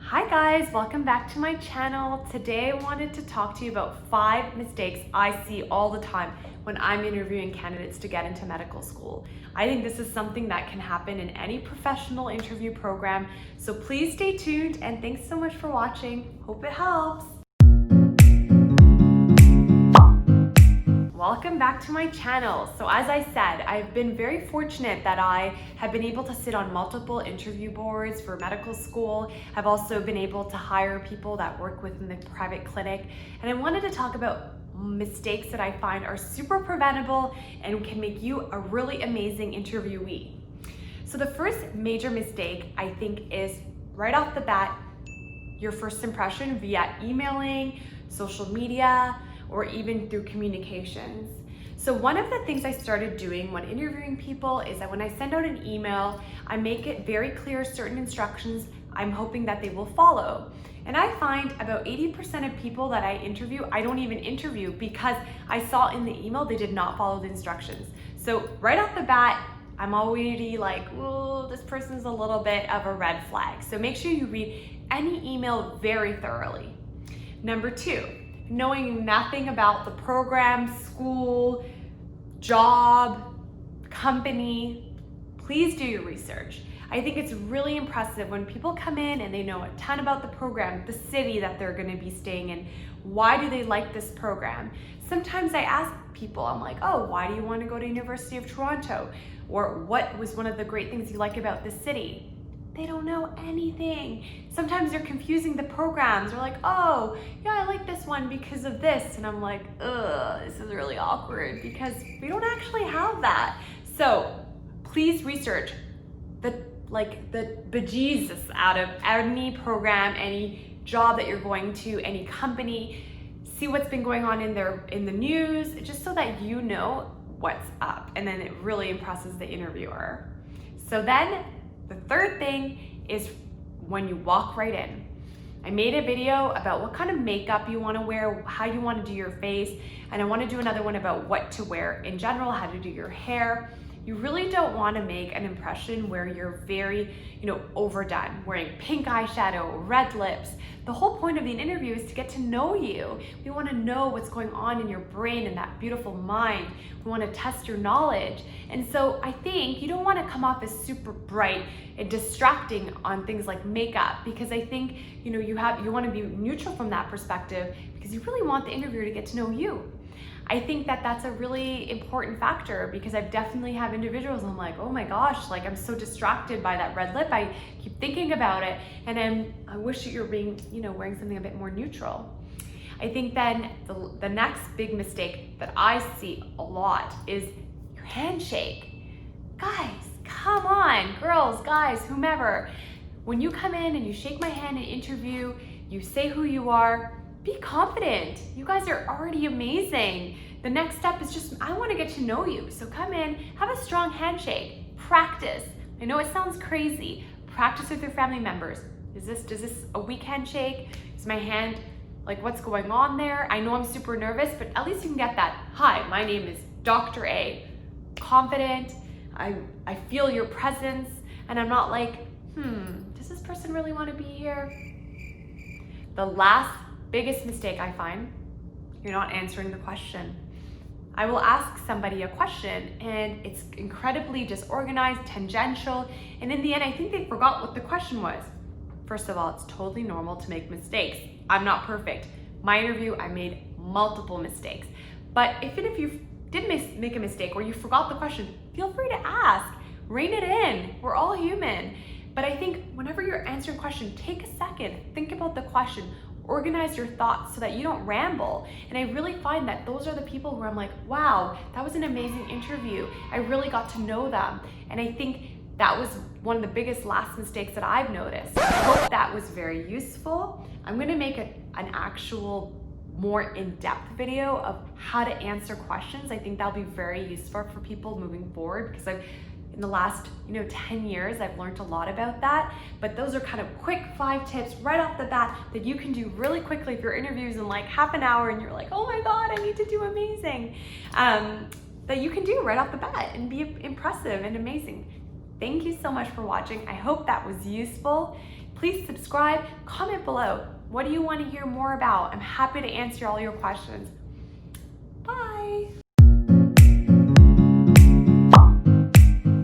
Hi guys, welcome back to my channel. Today I wanted to talk to you about 5 mistakes I see all the time when I'm interviewing candidates to get into medical school. I think this is something that can happen in any professional interview program, so please stay tuned and thanks so much for watching. Hope it helps. Welcome back to my channel. So as I said, I've been very fortunate that I have been able to sit on multiple interview boards for medical school. I've also been able to hire people that work within the private clinic. And I wanted to talk about mistakes that I find are super preventable and can make you a really amazing interviewee. So the first major mistake I think is right off the bat, your first impression via emailing, social media, or even through communications. So one of the things I started doing when interviewing people is that when I send out an email, I make it very clear certain instructions I'm hoping that they will follow. And I find about 80% of people that I interview, I don't even interview because I saw in the email they did not follow the instructions. So right off the bat, I'm already like, oh, this person's a little bit of a red flag. So make sure you read any email very thoroughly. Number 2, knowing nothing about the program, school, job, company, please do your research. I think it's really impressive when people come in and they know a ton about the program, the city that they're going to be staying in. Why do they like this program? Sometimes I ask people, I'm like, oh, why do you want to go to University of Toronto? Or what was one of the great things you like about this city? They don't know anything. Sometimes they're confusing the programs. They're like, oh, yeah, I like this one because of this. And I'm like, ugh, this is really awkward because we don't actually have that. So please research the bejesus out of any program, any job that you're going to, any company. See what's been going on in the news, just so that you know what's up. And then it really impresses the interviewer. So then, the third thing is when you walk right in. I made a video about what kind of makeup you want to wear, how you want to do your face, and I want to do another one about what to wear in general, how to do your hair. You really don't want to make an impression where you're very, overdone, wearing pink eyeshadow, red lips. The whole point of the interview is to get to know you. We want to know what's going on in your brain and that beautiful mind. We want to test your knowledge. And so I think you don't want to come off as super bright and distracting on things like makeup, because I think, you want to be neutral from that perspective because you really want the interviewer to get to know you. I think that that's a really important factor because I've definitely have individuals I'm like, oh my gosh, like I'm so distracted by that red lip. I keep thinking about it and I wish that you're being, wearing something a bit more neutral. I think then the next big mistake that I see a lot is your handshake. Guys, come on, girls, guys, whomever. When you come in and you shake my hand in an interview, you say who you are, be confident. You guys are already amazing. The next step is just, I want to get to know you. So come in, have a strong handshake, practice. I know it sounds crazy. Practice with your family members. Is this a weak handshake? Is my hand, like what's going on there? I know I'm super nervous, but at least you can get that. Hi, my name is Dr. A. Confident, I feel your presence, and I'm not like, does this person really want to be here? The last biggest mistake I find, you're not answering the question. I will ask somebody a question and it's incredibly disorganized, tangential, and in the end I think they forgot what the question was. First of all, it's totally normal to make mistakes. I'm not perfect. My interview, I made multiple mistakes. But even if you did make a mistake or you forgot the question, feel free to ask. Rein it in. We're all human. But I think whenever you're answering a question, take a second, think about the question. Organize your thoughts so that you don't ramble. And I really find that those are the people where I'm like, wow, that was an amazing interview. I really got to know them. And I think that was one of the biggest last mistakes that I've noticed. I hope that was very useful. I'm gonna make an actual more in-depth video of how to answer questions. I think that'll be very useful for people moving forward because in the last 10 years, I've learned a lot about that. But those are kind of quick 5 tips right off the bat that you can do really quickly if your interview's in like half an hour and you're like, oh my God, I need to do amazing. That you can do right off the bat and be impressive and amazing. Thank you so much for watching. I hope that was useful. Please subscribe, comment below. What do you want to hear more about? I'm happy to answer all your questions.